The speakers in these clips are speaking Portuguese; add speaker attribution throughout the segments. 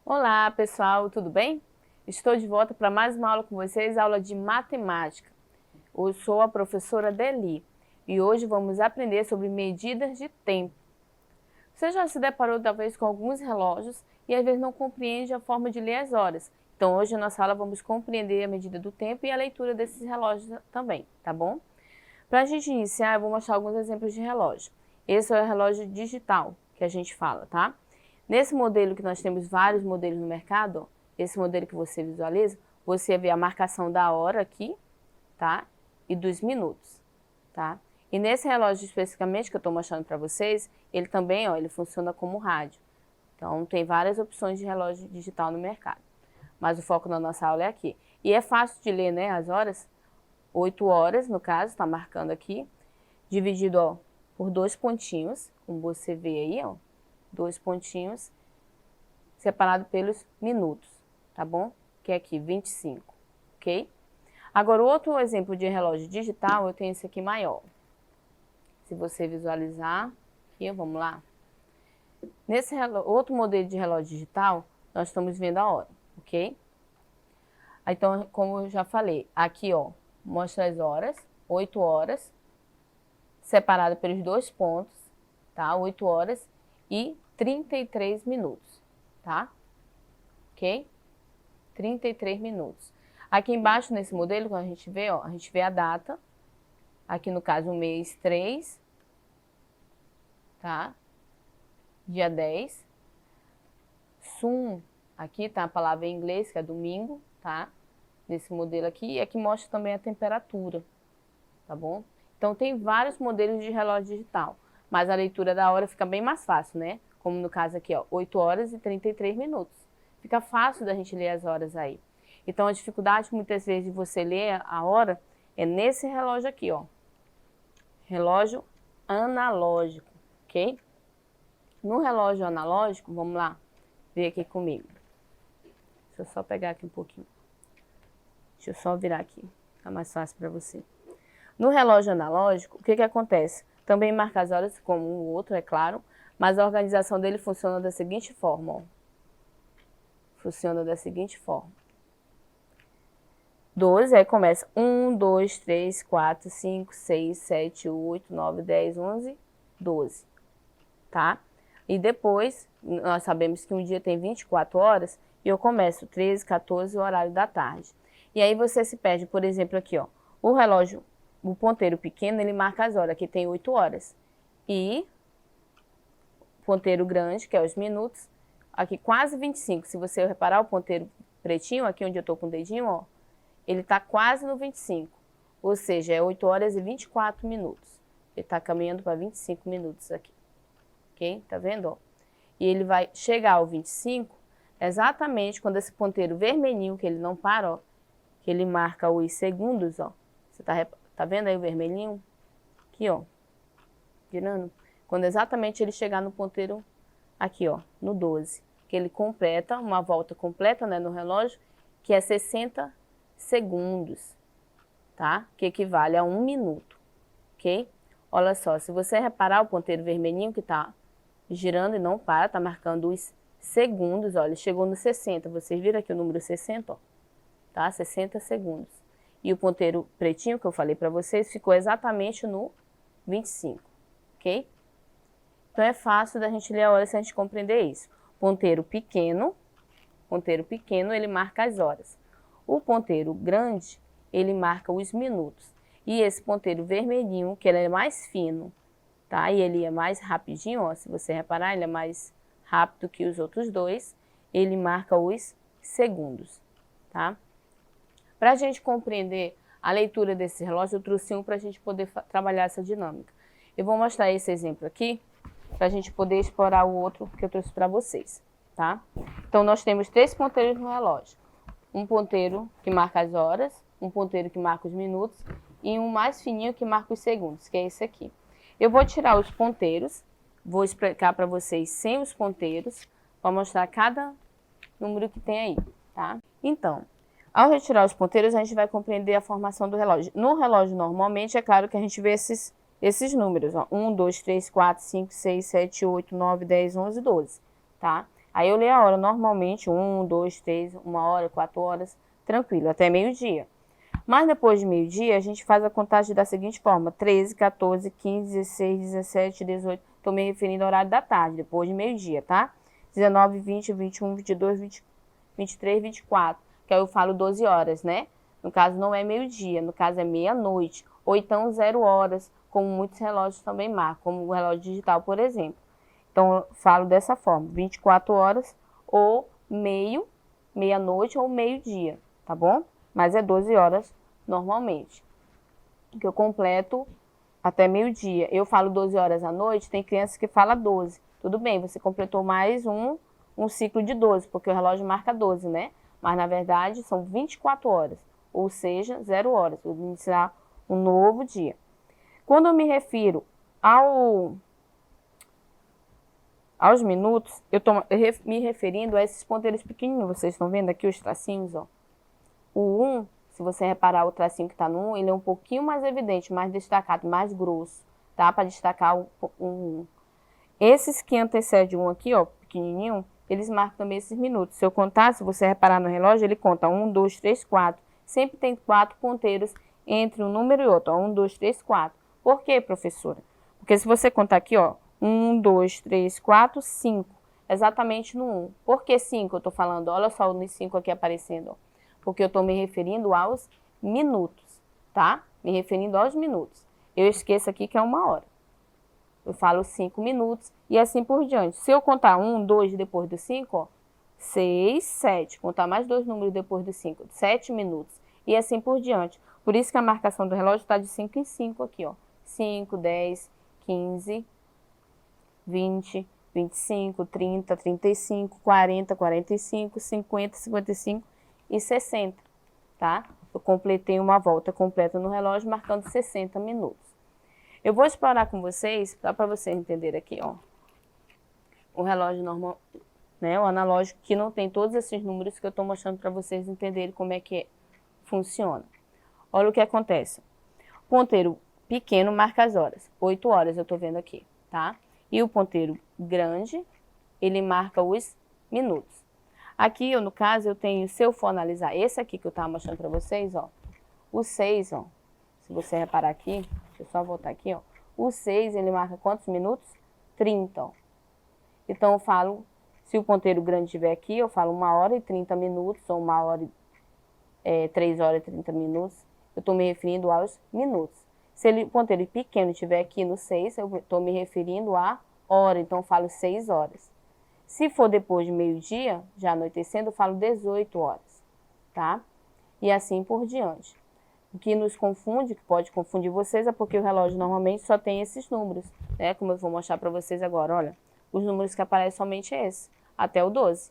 Speaker 1: Olá, pessoal, tudo bem? Estou de volta para mais uma aula com vocês, aula de matemática. Eu sou a professora Deli e hoje vamos aprender sobre medidas de tempo. Você já se deparou talvez com alguns relógios e às vezes não compreende a forma de ler as horas. Então hoje na nossa aula vamos compreender a medida do tempo e a leitura desses relógios também, tá bom? Para a gente iniciar, eu vou mostrar alguns exemplos de relógio. Esse é o relógio digital que a gente fala, tá? Nesse modelo que nós temos vários modelos no mercado, ó, esse modelo que você visualiza, você vê a marcação da hora aqui, tá? E dos minutos, tá? E nesse relógio especificamente que eu estou mostrando para vocês, ele também, ó, ele funciona como rádio. Então tem várias opções de relógio digital no mercado. Mas o foco da nossa aula é aqui. E é fácil de ler, né, as horas. 8 horas, no caso, está marcando aqui, dividido, ó, por dois pontinhos, como você vê aí, ó, dois pontinhos, separado pelos minutos, tá bom? Que é aqui, 25, ok? Agora, o outro exemplo de relógio digital, eu tenho esse aqui maior. Se você visualizar, aqui, vamos lá. Nesse outro modelo de relógio digital, nós estamos vendo a hora, ok? Então, como eu já falei, aqui, ó, mostra as horas, 8 horas, separado pelos dois pontos, tá? 8 horas e 33 minutos, tá? Ok? 33 minutos. Aqui embaixo, nesse modelo, quando a gente vê, ó, a gente vê a data. Aqui no caso, o mês 3, tá? Dia 10. Sum, aqui tá a palavra em inglês, que é domingo, tá? Nesse modelo aqui. E aqui mostra também a temperatura, tá bom? Então, tem vários modelos de relógio digital. Mas a leitura da hora fica bem mais fácil, né? Como no caso aqui, ó, 8 horas e 33 minutos. Fica fácil da gente ler as horas aí. Então, a dificuldade muitas vezes de você ler a hora é nesse relógio aqui, ó. Relógio analógico, ok? No relógio analógico, vamos lá, ver aqui comigo. Deixa eu só pegar aqui um pouquinho. Deixa eu só virar aqui, fica mais fácil para você. No relógio analógico, o que acontece? Também marca as horas como o outro, é claro, mas a organização dele funciona da seguinte forma, ó. Funciona da seguinte forma. 12, aí começa 1, 2, 3, 4, 5, 6, 7, 8, 9, 10, 11, 12, tá? E depois, nós sabemos que um dia tem 24 horas, e eu começo 13, 14, o horário da tarde. E aí você se perde, por exemplo, aqui, ó, o relógio, o ponteiro pequeno, ele marca as horas, aqui tem 8 horas. E o ponteiro grande, que é os minutos, aqui quase 25. Se você reparar o ponteiro pretinho, aqui onde eu tô com o dedinho, ó, ele está quase no 25, ou seja, é 8 horas e 24 minutos. Ele está caminhando para 25 minutos aqui, ok? Tá vendo, ó? E ele vai chegar ao 25 exatamente quando esse ponteiro vermelhinho, que ele não para, ó, que ele marca os segundos, ó. Você tá vendo aí o vermelhinho? Aqui, ó, girando. Quando exatamente ele chegar no ponteiro aqui, ó, no 12, que ele completa, uma volta completa, né, no relógio, que é 60 segundos, tá? Que equivale a 1 minuto, ok? Olha só, se você reparar o ponteiro vermelhinho que tá girando e não para, tá marcando os segundos, ó, ele chegou no 60, vocês viram aqui o número 60, ó, tá? 60 segundos. E o ponteiro pretinho que eu falei para vocês ficou exatamente no 25, ok? Então é fácil da gente ler a hora se a gente compreender isso. Ponteiro pequeno, ele marca as horas. O ponteiro grande, ele marca os minutos. E esse ponteiro vermelhinho, que ele é mais fino, tá? E ele é mais rapidinho, ó, se você reparar, ele é mais rápido que os outros dois. Ele marca os segundos, tá? Para a gente compreender a leitura desse relógio, eu trouxe um para a gente poder trabalhar essa dinâmica. Eu vou mostrar esse exemplo aqui, para a gente poder explorar o outro que eu trouxe para vocês, tá? Então, nós temos 3 ponteiros no relógio. Um ponteiro que marca as horas, um ponteiro que marca os minutos e um mais fininho que marca os segundos, que é esse aqui. Eu vou tirar os ponteiros, vou explicar para vocês sem os ponteiros, para mostrar cada número que tem aí, tá? Então, ao retirar os ponteiros, a gente vai compreender a formação do relógio. No relógio, normalmente, é claro que a gente vê esses números, ó, 1, 2, 3, 4, 5, 6, 7, 8, 9, 10, 11, 12, tá? Aí eu leio a hora normalmente, 1, 2, 3, 1 hora, 4 horas, tranquilo, até meio-dia. Mas depois de meio-dia, a gente faz a contagem da seguinte forma: 13, 14, 15, 16, 17, 18. Estou me referindo ao horário da tarde, depois de meio-dia, tá? 19, 20, 21, 22, 23, 24. Que aí eu falo 12 horas, né? No caso, não é meio-dia, no caso é meia-noite. Ou então 0 horas, como muitos relógios também marcam, como o relógio digital, por exemplo. Então, eu falo dessa forma: 24 horas ou meia-noite ou meio-dia, tá bom? Mas é 12 horas normalmente, que eu completo até meio-dia. Eu falo 12 horas à noite, tem crianças que falam 12. Tudo bem, você completou mais um ciclo de 12, porque o relógio marca 12, né? Mas na verdade são 24 horas, ou seja, 0 horas. Eu vou iniciar um novo dia. Quando eu me refiro aos minutos, eu estou me referindo a esses ponteiros pequenininhos. Vocês estão vendo aqui os tracinhos, ó? O 1, se você reparar o tracinho que está no 1, ele é um pouquinho mais evidente, mais destacado, mais grosso, tá? Para destacar o 1. Esses que antecedem o 1 aqui, ó, pequenininho, eles marcam também esses minutos. Se eu contar, se você reparar no relógio, ele conta 1, 2, 3, 4. Sempre tem 4 ponteiros entre um número e outro, ó, 1, 2, 3, 4. Por quê, professora? Porque se você contar aqui, ó, 1, 2, 3, 4, 5, exatamente no 1. Por que 5 eu estou falando? Olha só os 5 aqui aparecendo, ó. Porque eu estou me referindo aos minutos, tá? Me referindo aos minutos. Eu esqueço aqui que é 1 hora. Eu falo 5 minutos e assim por diante. Se eu contar 1, 2 depois do 5, ó, 6, 7. Contar mais 2 números depois do 5, 7 minutos. E assim por diante. Por isso que a marcação do relógio está de 5 em 5 aqui, ó. 5, 10, 15, 20, 25, 30, 35, 40, 45, 50, 55 e 60, tá? Eu completei uma volta completa no relógio, marcando 60 minutos. Eu vou explorar com vocês, só para vocês entenderem aqui, ó. O relógio normal, né? O analógico que não tem todos esses números que eu estou mostrando para vocês entenderem como é que funciona. Olha o que acontece. O ponteiro pequeno marca as horas. 8 horas eu estou vendo aqui, tá? E o ponteiro grande, ele marca os minutos. Aqui, no caso, eu tenho, se eu for analisar esse aqui que eu estava mostrando para vocês, ó. O 6, ó. Se você reparar aqui, deixa eu só voltar aqui, ó. O 6, ele marca quantos minutos? 30, ó. Então, eu falo, se o ponteiro grande estiver aqui, eu falo 1 hora e 30 minutos, ou 1 hora, 3 horas e 30 minutos. Eu estou me referindo aos minutos. Se o ponteiro pequeno estiver aqui no 6, eu estou me referindo a hora, então eu falo 6 horas. Se for depois de meio-dia, já anoitecendo, eu falo 18 horas, tá? E assim por diante. O que nos confunde, que pode confundir vocês, é porque o relógio normalmente só tem esses números, né? Como eu vou mostrar para vocês agora, olha. Os números que aparecem somente é esse, até o 12.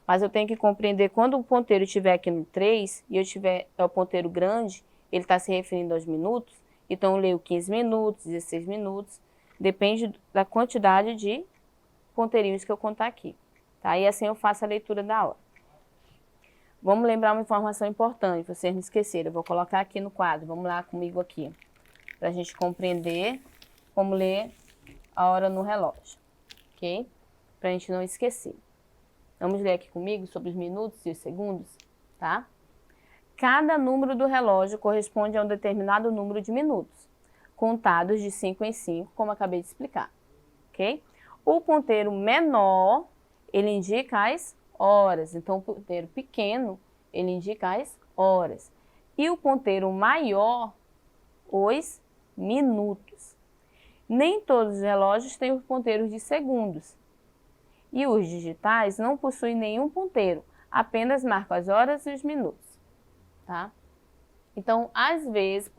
Speaker 1: Mas eu tenho que compreender, quando o ponteiro estiver aqui no 3, e eu tiver o ponteiro grande, ele está se referindo aos minutos, então eu leio 15 minutos, 16 minutos, depende da quantidade de ponteirinhos que eu contar aqui, tá? E assim eu faço a leitura da hora. Vamos lembrar uma informação importante, vocês não esqueceram. Eu vou colocar aqui no quadro, vamos lá comigo aqui, para a gente compreender como ler a hora no relógio, ok? Para a gente não esquecer. Vamos ler aqui comigo sobre os minutos e os segundos, tá? Cada número do relógio corresponde a um determinado número de minutos, contados de 5 em 5, como acabei de explicar, ok? O ponteiro menor, ele indica as horas. Então, o ponteiro pequeno, ele indica as horas. E o ponteiro maior, os minutos. Nem todos os relógios têm os ponteiros de segundos. E os digitais não possuem nenhum ponteiro, apenas marcam as horas e os minutos, tá? Então, às vezes,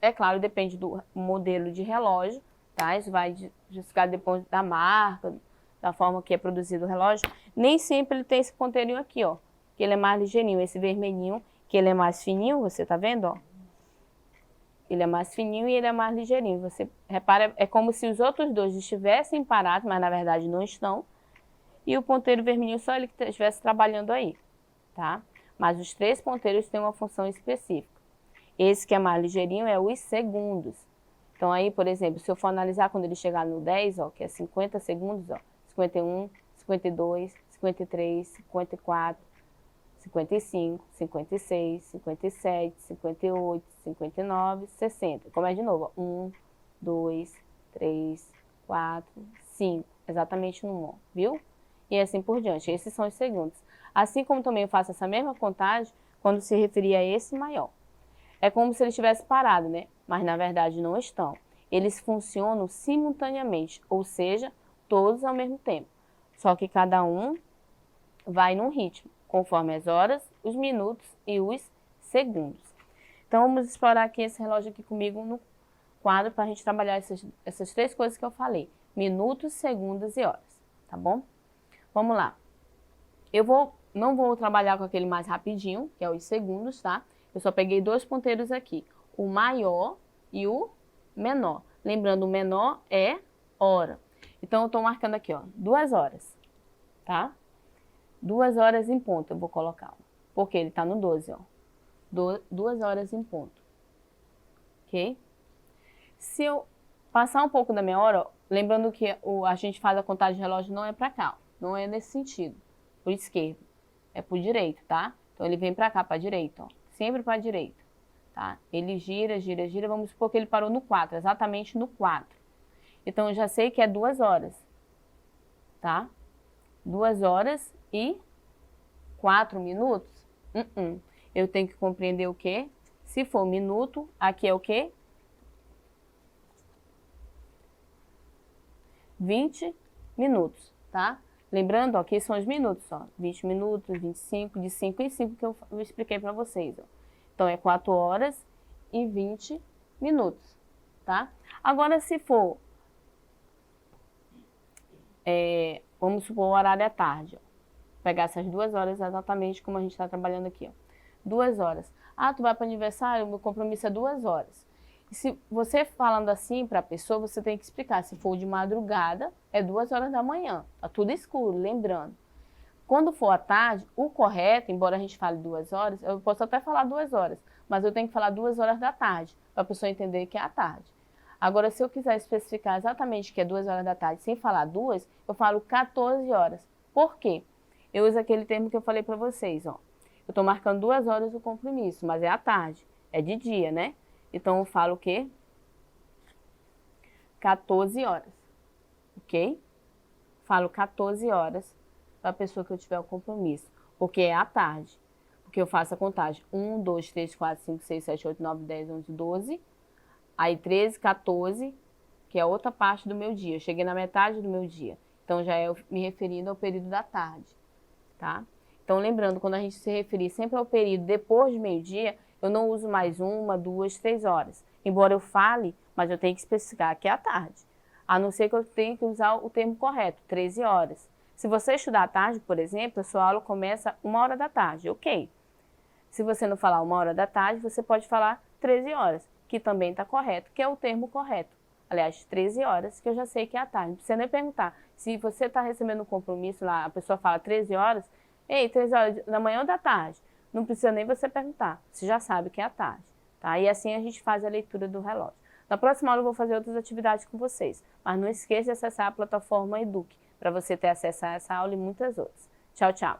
Speaker 1: é claro, depende do modelo de relógio, tá? Isso vai justificar depois da marca, da forma que é produzido o relógio. Nem sempre ele tem esse ponteirinho aqui, ó, que ele é mais ligeirinho. Esse vermelhinho, que ele é mais fininho, você tá vendo, ó? Ele é mais fininho e ele é mais ligeirinho. Você repara, é como se os outros dois estivessem parados, mas na verdade não estão. E o ponteiro vermelhinho só ele que estivesse trabalhando aí, tá? Mas os 3 ponteiros têm uma função específica. Esse que é mais ligeirinho é os segundos. Então aí, por exemplo, se eu for analisar quando ele chegar no 10, ó, que é 50 segundos, ó, 51, 52, 53, 54, 55, 56, 57, 58, 59, 60. Começa de novo. 1, 2, 3, 4, 5. Exatamente no 1, viu? E assim por diante. Esses são os segundos. Assim como também eu faço essa mesma contagem quando se referir a esse maior. É como se ele estivesse parado, né? Mas na verdade não estão. Eles funcionam simultaneamente, ou seja, todos ao mesmo tempo. Só que cada um vai num ritmo, conforme as horas, os minutos e os segundos. Então vamos explorar aqui esse relógio aqui comigo no quadro para a gente trabalhar essas três coisas que eu falei. Minutos, segundos e horas, tá bom? Vamos lá. Não vou trabalhar com aquele mais rapidinho, que é os segundos, tá? Eu só peguei dois ponteiros aqui, o maior e o menor. Lembrando, o menor é hora. Então, eu estou marcando aqui, ó, 2 horas, tá? 2 horas em ponto eu vou colocar, porque ele está no 12, ó. 2 horas em ponto, ok? Se eu passar um pouco da minha hora, ó, lembrando que a gente faz a contagem de relógio não é para cá, ó, não é nesse sentido, pro esquerdo, é pro direito, tá? Então ele vem para cá, para direita, ó, sempre para direita, tá? Ele gira, gira, gira, vamos supor que ele parou no 4, exatamente no 4. Então eu já sei que é 2 horas, tá? 2 horas e 4 minutos? Eu tenho que compreender o quê? Se for minuto, aqui é o quê? 20 minutos, tá? Lembrando, ó, que são os minutos, ó. 20 minutos, 25, de 5 em 5 que eu expliquei para vocês, ó. Então, é 4 horas e 20 minutos, tá? Agora, se for, vamos supor, o horário é tarde, ó. Pegar essas 2 horas exatamente como a gente está trabalhando aqui, ó. 2 horas. Ah, tu vai para o aniversário, o meu compromisso é 2 horas. E se você falando assim para a pessoa, você tem que explicar. Se for de madrugada, é 2 horas da manhã. Tá tudo escuro, lembrando. Quando for à tarde, o correto, embora a gente fale 2 horas, eu posso até falar 2 horas, mas eu tenho que falar 2 horas da tarde, para a pessoa entender que é à tarde. Agora, se eu quiser especificar exatamente que é 2 horas da tarde, sem falar 2, eu falo 14 horas. Por quê? Eu uso aquele termo que eu falei para vocês, ó. Eu estou marcando 2 horas do compromisso, mas é à tarde, é de dia, né? Então, eu falo o quê? 14 horas, ok? Falo 14 horas para a pessoa que eu tiver o compromisso, porque é à tarde. Porque eu faço a contagem 1, 2, 3, 4, 5, 6, 7, 8, 9, 10, 11, 12. Aí 13, 14, que é outra parte do meu dia. Eu cheguei na metade do meu dia. Então, já é me referindo ao período da tarde, tá? Então, lembrando, quando a gente se referir sempre ao período depois de meio-dia, eu não uso mais 1, 2, 3 horas. Embora eu fale, mas eu tenho que especificar que é à tarde. A não ser que eu tenha que usar o termo correto, 13 horas. Se você estudar à tarde, por exemplo, a sua aula começa 1 hora da tarde, ok. Se você não falar 1 hora da tarde, você pode falar 13 horas, que também está correto, que é o termo correto. Aliás, 13 horas, que eu já sei que é à tarde. Não precisa nem perguntar. Se você está recebendo um compromisso lá, a pessoa fala 13 horas, ei, 13 horas da manhã ou da tarde? Não precisa nem você perguntar, você já sabe que é à tarde, tá? E assim a gente faz a leitura do relógio. Na próxima aula eu vou fazer outras atividades com vocês, mas não esqueça de acessar a plataforma Eduque, para você ter acesso a essa aula e muitas outras. Tchau, tchau!